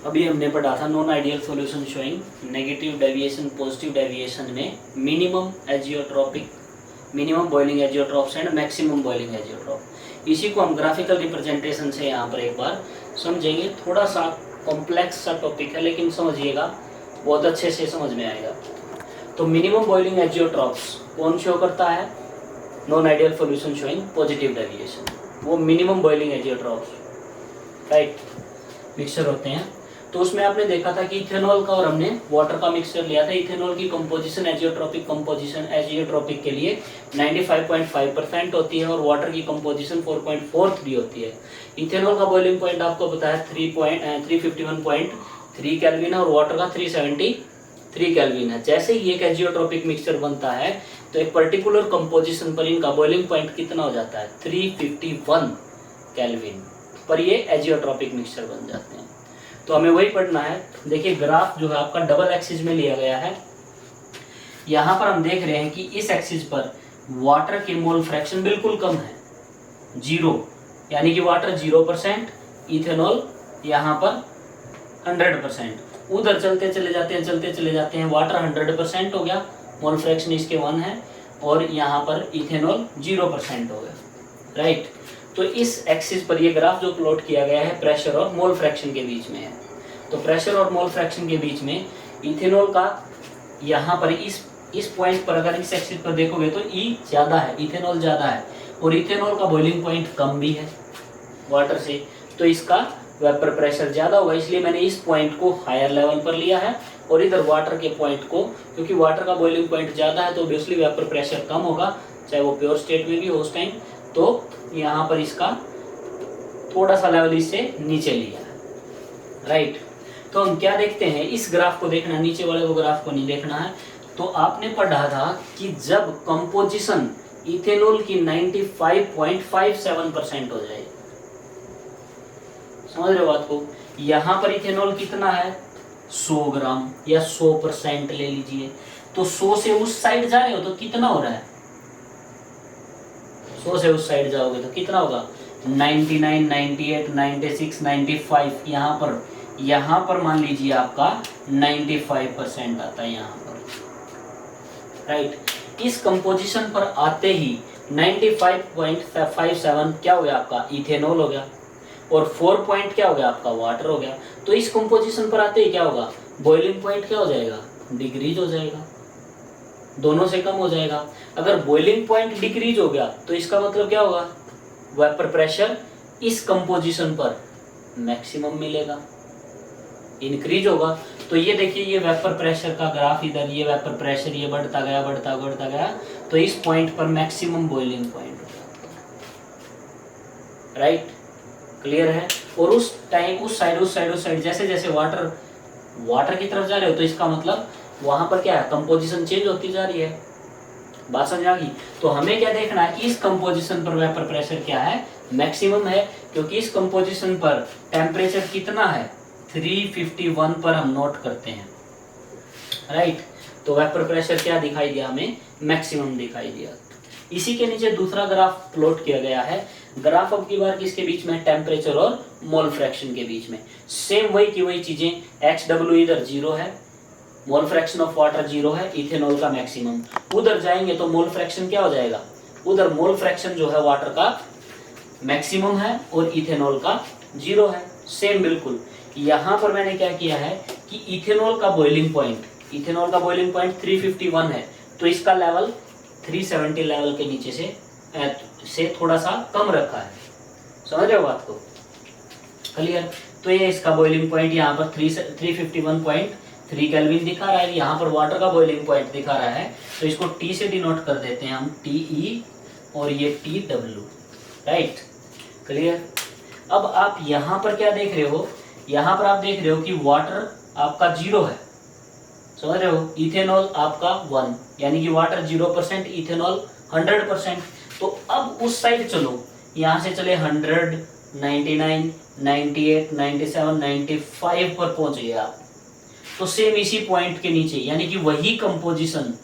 अभी हमने पढ़ा था non ideal solution showing negative deviation positive deviation में minimum azeotropic, minimum boiling azeotropes and maximum boiling azeotrope. इसी को हम ग्राफिकल रिप्रेजेंटेशन से यहाँ पर एक बार समझेंगे। थोड़ा सा कॉम्प्लेक्स सा टॉपिक है, लेकिन समझिएगा, बहुत अच्छे से समझ में आएगा। तो मिनिमम बॉइलिंग एजियोट्रॉप्स कौन शो करता है? Non ideal solution showing positive deviation, वो minimum boiling azeotropes, right, mixture होते हैं। तो उसमें आपने देखा था कि इथेनॉल का और हमने वाटर का मिक्सचर लिया था। इथेनॉल की कंपोजिशन, एजियोट्रॉपिक कंपोजिशन एजियोट्रॉपिक के लिए 95.5% होती है और वाटर की कंपोजिशन 4.43 होती है। इथेनॉल का बॉइलिंग पॉइंट आपको पता है 351.3 केल्विन है और वाटर का 373 केल्विन है। जैसे ही एक एजियोट्रॉपिक मिक्सचर बनता है तो एक पर्टिकुलर कंपोजिशन पर इनका बॉइलिंग पॉइंट कितना हो जाता है? 351 केल्विन पर ये एजियोट्रॉपिक मिक्सचर बन जाते हैं। तो हमें वही पढ़ना है। देखिए ग्राफ जो है आपका डबल एक्सिस में लिया गया है। यहाँ पर हम देख रहे हैं कि इस एक्सिस पर वाटर के मोल फ्रैक्शन बिल्कुल कम है, 0, यानी कि वाटर 0%, इथेनॉल यहाँ पर 100%। उधर चलते चले जाते हैं, वाटर 100% हो गया, मोल फ्रैक्शन इसके 1 है, और यहाँ पर इथेनॉल 0% हो गया, राइट। तो इस एक्सिस पर ये ग्राफ जो प्लॉट किया गया है प्रेशर और मोल फ्रैक्शन के बीच में है। तो प्रेशर और मोल फ्रैक्शन के बीच में इथेनॉल का यहाँ पर इस पॉइंट पर अगर इस एक्सिस पर देखोगे तो ई ज़्यादा है, इथेनॉल ज़्यादा है, और इथेनॉल का बॉइलिंग पॉइंट कम भी है वाटर से, तो इसका वेपर प्रेशर ज़्यादा होगा, इसलिए मैंने इस पॉइंट को हायर लेवल पर लिया है, और इधर वाटर के पॉइंट को, क्योंकि वाटर का बॉइलिंग पॉइंट ज़्यादा है तो ऑब्वियसली वेपर प्रेशर कम होगा, चाहे वो प्योर स्टेट में भी हो उस टाइम, तो यहाँ पर इसका थोड़ा सा लेवल इससे नीचे लिया है, राइट। तो हम क्या देखते हैं, इस ग्राफ को देखना, नीचे वाले को ग्राफ को नहीं देखना है। तो आपने पढ़ा था कि जब कंपोजिशन इथेनॉल की 95.57% हो जाए, समझ रहे हो बात को, यहाँ पर इथेनॉल कितना है 100 ग्राम या 100% ले लीजिए, तो 100 से उस साइड जा रहे हो तो कितना हो रहा है, 100 से उस साइड जाओगे तो कितना होगा 99, 98, 96, 95, यहाँ पर मान लीजिए आपका 95% आता है यहाँ पर, राइट। इस कंपोजिशन पर आते ही 95.57 क्या हो गया आपका इथेनॉल हो गया, और 4 पॉइंट क्या हो गया आपका वाटर हो गया। तो इस कंपोजिशन पर आते ही क्या होगा, बॉइलिंग पॉइंट क्या हो जाएगा, डिक्रीज हो जाएगा, दोनों से कम हो जाएगा। अगर बॉइलिंग पॉइंट डिक्रीज हो गया तो इसका मतलब क्या होगा, वेपर प्रेशर इस कंपोजिशन पर मैक्सिमम मिलेगा, इंक्रीज होगा। तो ये देखिए, ये वेपर प्रेशर का ग्राफ, इधर ये वेपर प्रेशर ये बढ़ता गया, तो इस पॉइंट पर मैक्सिमम बॉइलिंग पॉइंट होगा, राइट, क्लियर है। और उस टाइम उस साइड जैसे जैसे वाटर की तरफ जा रहे हो तो इसका मतलब वहां पर क्या है, कंपोजिशन चेंज होती जा रही है, बात समझ आ गई। तो हमें क्या देखना है, इस कंपोजिशन पर वेपर प्रेशर क्या है, मैक्सिमम है, क्योंकि इस कंपोजिशन पर टेम्परेचर कितना है 351 पर हम नोट करते हैं, राइट। तो वेपर प्रेशर क्या दिखाई दिया हमें, मैक्सिमम दिखाई दिया। इसी के नीचे दूसरा ग्राफ प्लॉट किया गया है, ग्राफ अब की बार किसके बीच में, टेम्परेचर और मोल फ्रैक्शन के बीच में। सेम वही की वही चीजें, XW इधर 0 है, मोल फ्रैक्शन ऑफ वाटर 0 है, इथेनॉल का मैक्सिमम। उधर जाएंगे तो मोल फ्रैक्शन क्या हो जाएगा, उधर मोल फ्रैक्शन जो है वाटर का मैक्सिमम है और इथेनॉल का 0 है, सेम बिल्कुल। यहाँ पर मैंने क्या किया है कि इथेनॉल का बॉइलिंग पॉइंट 351 है, तो इसका लेवल 370 लेवल के नीचे से थोड़ा सा कम रखा है, समझ रहे हो बात को, क्लियर। तो ये इसका बॉइलिंग पॉइंट यहाँ पर 351.3 केल्विन दिखा रहा है, यहाँ पर वाटर का बॉइलिंग पॉइंट दिखा रहा है, तो इसको T से डिनोट कर देते हैं हम, TE, और ये TW, राइट, क्लियर। अब आप यहाँ पर क्या देख रहे हो, यहाँ पर आप देख रहे हो कि वाटर आपका 0 है, समझ रहे हो, इथेनॉल आपका 1, यानी कि वाटर 0%, इथेनॉल 100%। तो अब उस साइड चलो, यहाँ से चले 100, 99, 98, 97, 95 पर पहुंच गए आप, तो सेम इसी पॉइंट के नीचे, यानी कि वही कंपोजिशन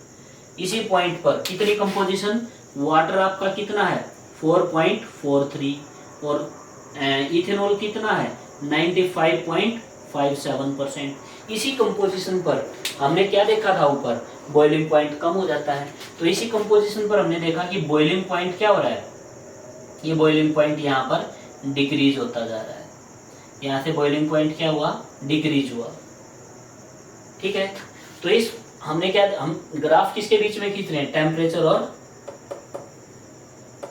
इसी पॉइंट पर, कितनी कंपोजिशन, वाटर आपका कितना है 4.43, और इथेनॉल कितना है 95.57%। इसी कंपोजिशन पर हमने क्या देखा था, ऊपर बॉइलिंग पॉइंट कम हो जाता है, तो इसी कंपोजिशन पर हमने देखा कि बॉइलिंग पॉइंट क्या हो रहा है, ये बॉइलिंग पॉइंट यहाँ पर डिक्रीज होता जा रहा है, यहाँ से बॉइलिंग पॉइंट क्या हुआ, डिक्रीज हुआ, ठीक है। तो हम ग्राफ किसके बीच में खींच रहे हैं, टेम्परेचर और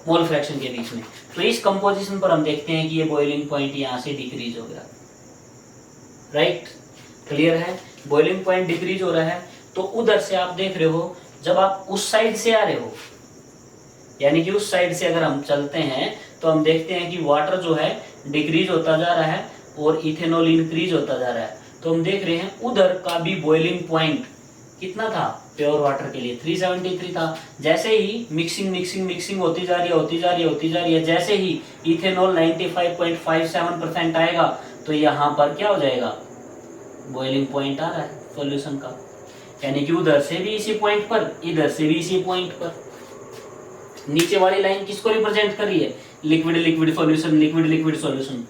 मोल फ्रैक्शन के बीच में। तो इस कंपोजिशन पर हम देखते हैं कि ये बॉइलिंग पॉइंट यहाँ से डिक्रीज हो गया, राइट, क्लियर है, बॉइलिंग पॉइंट डिक्रीज हो रहा है। तो उधर से आप देख रहे हो, जब आप उस साइड से आ रहे हो, यानी कि उस साइड से अगर हम चलते हैं तो हम देखते हैं कि वाटर जो है डिक्रीज होता जा रहा है और इथेनॉल इंक्रीज होता जा रहा है। तो हम देख रहे हैं उधर का भी बॉइलिंग पॉइंट कितना था प्योर वाटर के लिए, 373 था। जैसे ही मिक्सिंग होती जा रही है, जैसे ही इथेनॉल 95.57% आएगा तो यहाँ पर क्या हो जाएगा, बॉइलिंग पॉइंट आ रहा है सॉल्यूशन का, यानी कि उधर से भी इसी पॉइंट पर, इधर से भी इसी पॉइंट पर, नीचे वाली लाइन किसको रिप्रेजेंट कर रही है? Liquid liquid solution, liquid liquid solution.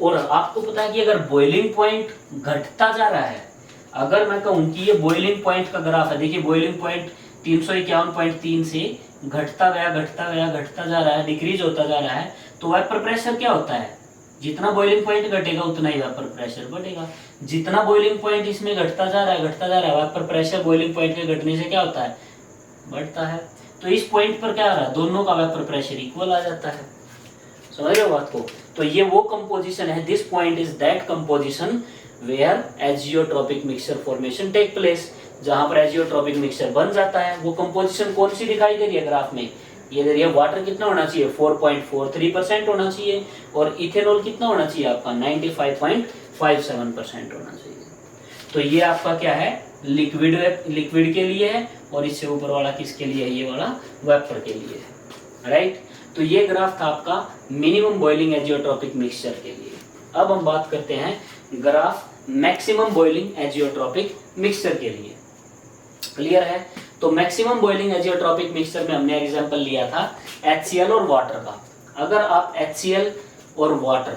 और आपको पता है कि अगर बॉइलिंग पॉइंट घटता जा रहा है, अगर मैं कहूं कि ये बॉइलिंग पॉइंट का ग्राफ है, देखिए बॉइलिंग पॉइंट 351.3 से घटता जा रहा है, डिक्रीज होता जा रहा है, तो वेपर प्रेशर क्या होता है? जितना बॉइलिंग पॉइंट घटेगा उतना ही वेपर प्रेशर बढ़ेगा। जितना बॉइलिंग पॉइंट इसमें घटता जा रहा है, वेपर प्रेशर बॉइलिंग पॉइंट के घटने से क्या होता है? बढ़ता है। तो इस पॉइंट पर क्या आ रहा है? दोनों का वेपर प्रेशर इक्वल आ जाता है। समझ रहे हो बात को? तो ये वो कंपोजिशन है, this point is that composition where azeotropic mixture formation take place, जहां पर एजियोट्रोपिक मिक्सचर बन जाता है। वो कंपोजिशन कौन सी दिखाई दे रही है ग्राफ में? ये दे रही है वाटर कितना होना चाहिए? 4.43% होना चाहिए, और इथेनॉल कितना होना चाहिए आपका? 95.57% होना चाहिए। तो ये आपका क्या है? लिक्विड के लिए है, और इससे ऊपर वाला किसके लिए है? ये वाला वेपर के लिए है, राइट। तो ये ग्राफ था आपका मिनिमम बॉइलिंग एजियोट्रोपिक मिक्सचर के लिए। अब हम बात करते हैं ग्राफ मैक्सिमम बॉइलिंग एजियोट्रोपिक मिक्सचर के लिए। क्लियर है? तो मैक्सिमम बॉइलिंग एजियोट्रोपिक मिक्सचर में हमने एग्जांपल लिया था HCl और वाटर का। अगर आप HCl और वाटर,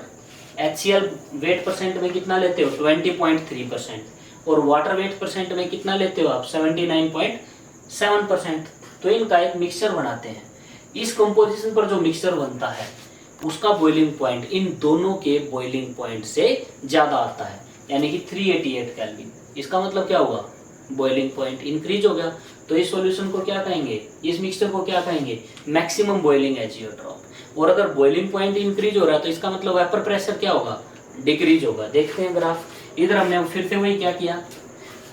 HCl वेट परसेंट में कितना लेते हो? 20.3%, और वाटर वेट परसेंट में कितना लेते हो आप? 79.7%। तो इनका एक मिक्सचर बनाते हैं। इस कंपोजिशन पर जो मिक्सचर बनता है उसका बॉइलिंग पॉइंट इन दोनों के बॉइलिंग पॉइंट से ज्यादा आता है, यानी कि 388 केल्विन। इसका मतलब क्या हुआ? बॉइलिंग पॉइंट इंक्रीज हो गया। तो इस सॉल्यूशन को क्या कहेंगे? इस मिक्सचर को क्या कहेंगे? Maximum boiling azeotrope. और अगर बॉइलिंग पॉइंट इंक्रीज हो रहा है तो इसका मतलब वेपर प्रेशर क्या होगा? डिक्रीज होगा। देखते हैं ग्राफ। इधर हमने फिर से वही क्या किया,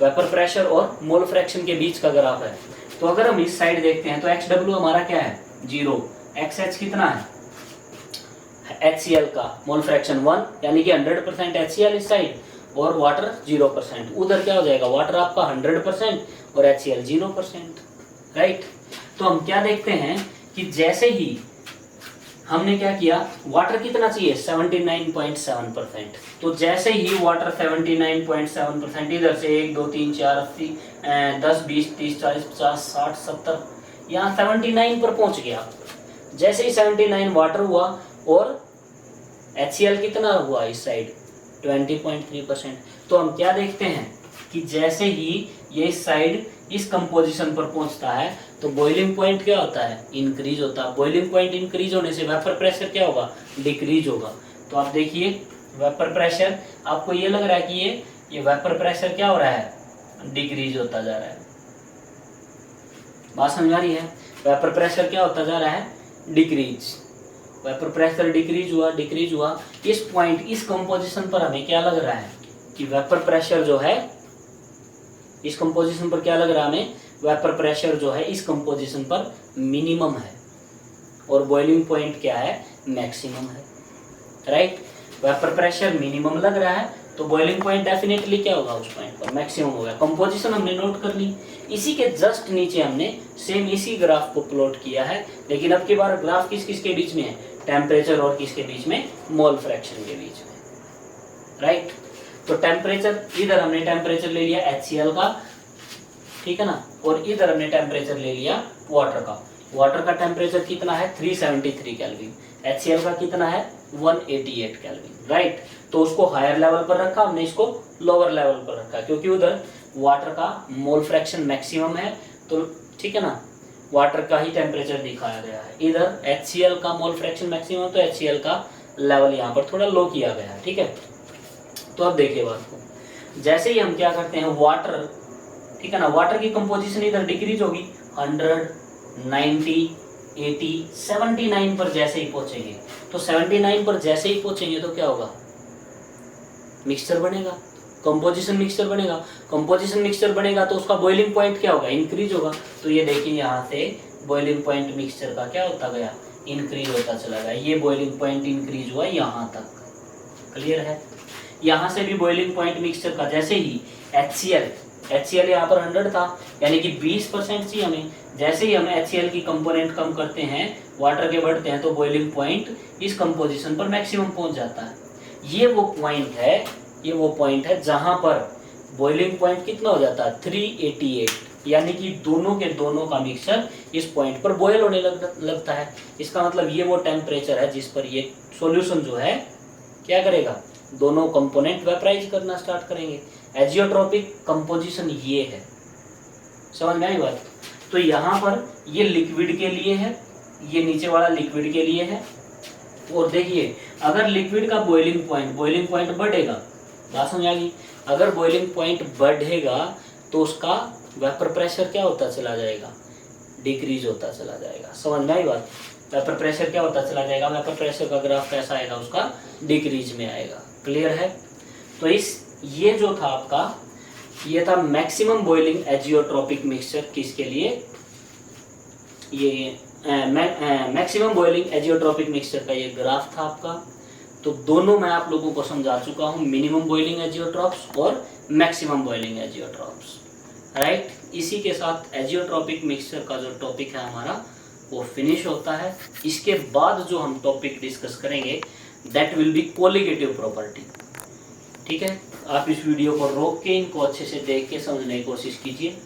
वेपर प्रेशर और मोल फ्रैक्शन के बीच का ग्राफ है। तो अगर हम इस साइड देखते हैं तो XW हमारा क्या है? 0। XH कितना है? HCl का मोल फ्रैक्शन 1, यानी कि 100% HCl इस साइड, और वाटर 0%। उधर क्या हो जाएगा? वाटर आपका 100% और HCl 0%, राइट। तो हम क्या देखते हैं कि जैसे ही हमने क्या किया, वाटर कितना चाहिए? 79.7%। तो जैसे ही वाटर 79.7%, इधर से 1 2 3 4 80 10 20 30 40 50 60 70, यहाँ 79 पर पहुंच गया। जैसे ही 79 वाटर हुआ, और HCl कितना हुआ इस साइड? 20.3%। तो हम क्या देखते हैं कि जैसे ही ये इस साइड इस कंपोजिशन पर पहुंचता है तो बॉइलिंग पॉइंट क्या होता है? इंक्रीज होता है। बॉइलिंग पॉइंट इंक्रीज होने से वेपर प्रेशर क्या होगा? डिक्रीज होगा। तो आप देखिए वेपर प्रेशर, आपको ये लग रहा है कि ये वेपर प्रेशर क्या हो रहा है? डिक्रीज होता जा रहा है। बात समझ आ रही है? वेपर प्रेशर क्या होता जा रहा है? डिक्रीज। वेपर प्रेशर डिक्रीज हुआ। इस पॉइंट, इस कंपोजिशन पर हमें क्या लग रहा है कि वेपर प्रेशर जो है इस कंपोजिशन पर क्या लग रहा है हमें? वेपर प्रेशर जो है इस कंपोजिशन पर मिनिमम है, और बॉइलिंग पॉइंट क्या है? मैक्सिमम है, राइट। वेपर प्रेशर मिनिमम लग रहा है तो बॉइलिंग पॉइंट डेफिनेटली क्या होगा? उस पॉइंट पर मैक्सिमम होगा। कंपोजिशन हमने नोट कर ली। इसी के जस्ट नीचे हमने सेम इसी ग्राफ को प्लॉट किया है, लेकिन अब की बार ग्राफ किस किस के बीच में है? टेम्परेचर और किसके बीच में? मोल फ्रैक्शन के बीच में, राइट। तो टेम्परेचर, इधर हमने टेम्परेचर ले लिया HCl का, ठीक है ना, और इधर हमने टेम्परेचर ले लिया वाटर का। वाटर का टेम्परेचर कितना है? 373 केल्विन। HCl का कितना है? 188 केल्विन, राइट। तो उसको हायर लेवल पर रखा हमने, इसको लोअर लेवल पर रखा, क्योंकि उधर वाटर का मोल फ्रैक्शन मैक्सिमम है, तो ठीक है ना, वाटर का ही टेम्परेचर दिखाया गया है। इधर HCl का मोल फ्रैक्शन मैक्सिमम, तो HCl का लेवल यहाँ पर थोड़ा लो किया गया है, ठीक है। तो अब देखिए बात को, जैसे ही हम क्या करते हैं, वाटर, ठीक है ना, वाटर की कंपोजिशन इधर डिक्रीज होगी, 100 90 80 79 पर जैसे ही पहुंचेंगे, तो 79 पर जैसे ही पहुंचेंगे तो क्या होगा? मिक्सचर बनेगा, कंपोजिशन मिक्सचर बनेगा। कंपोजिशन मिक्सचर बनेगा तो उसका बॉइलिंग पॉइंट क्या होगा? इंक्रीज होगा। तो ये देखिए यहाँ से बॉइलिंग पॉइंट मिक्सचर का क्या होता गया? इंक्रीज होता चला गया। ये बॉइलिंग पॉइंट इंक्रीज हुआ यहाँ तक, क्लियर है। यहाँ से भी बॉइलिंग पॉइंट मिक्सचर का, जैसे ही HCl यहाँ पर 100 था, यानी कि 20% चाहिए हमें। जैसे ही हम HCl की कंपोनेंट कम करते हैं, वाटर के बढ़ते हैं, तो बॉइलिंग पॉइंट इस कंपोजिशन पर मैक्सिमम पहुंच जाता है। ये वो पॉइंट है जहां पर बॉइलिंग पॉइंट कितना हो जाता है? 388, यानी कि दोनों के दोनों का मिक्सचर इस पॉइंट पर बॉयल होने लगता है। इसका मतलब ये वो टेम्परेचर है जिस पर ये सॉल्यूशन जो है क्या करेगा, दोनों कंपोनेंट वेपराइज करना स्टार्ट करेंगे। एजियोट्रॉपिक कंपोजिशन ये है, समझ में आई बात। तो यहाँ पर ये लिक्विड के लिए है, ये नीचे वाला लिक्विड के लिए है। और देखिए अगर लिक्विड का बॉइलिंग पॉइंट बढ़ेगा, बात समझ आ गई, अगर बॉइलिंग पॉइंट बढ़ेगा तो उसका वेपर प्रेशर क्या होता चला जाएगा, डिक्रीज होता चला जाएगा। समझ में आई बात। वेपर प्रेशर क्या होता चला जाएगा, वेपर प्रेशर का ग्राफ कैसा आएगा, उसका डिक्रीज में आएगा। क्लियर है। तो ये जो था आपका, ये था मैक्सिमम बॉइलिंग एजियोट्रॉपिक मिक्सचर किसके लिए, ये मैक्सिमम बॉइलिंग एजियोट्रॉपिक मिक्सचर का ये ग्राफ था आपका। तो दोनों मैं आप लोगों को समझा चुका हूँ, मिनिमम बॉइलिंग एजियोट्रॉप्स और मैक्सिमम बॉइलिंग एजियोट्रॉप्स, राइट। इसी के साथ एजियोट्रॉपिक मिक्सचर का जो टॉपिक है हमारा वो फिनिश होता है। इसके बाद जो हम टॉपिक डिस्कस करेंगे that will be colligative property. ठीक है, आप इस वीडियो को रोक के इनको अच्छे से देख के समझने की कोशिश कीजिए।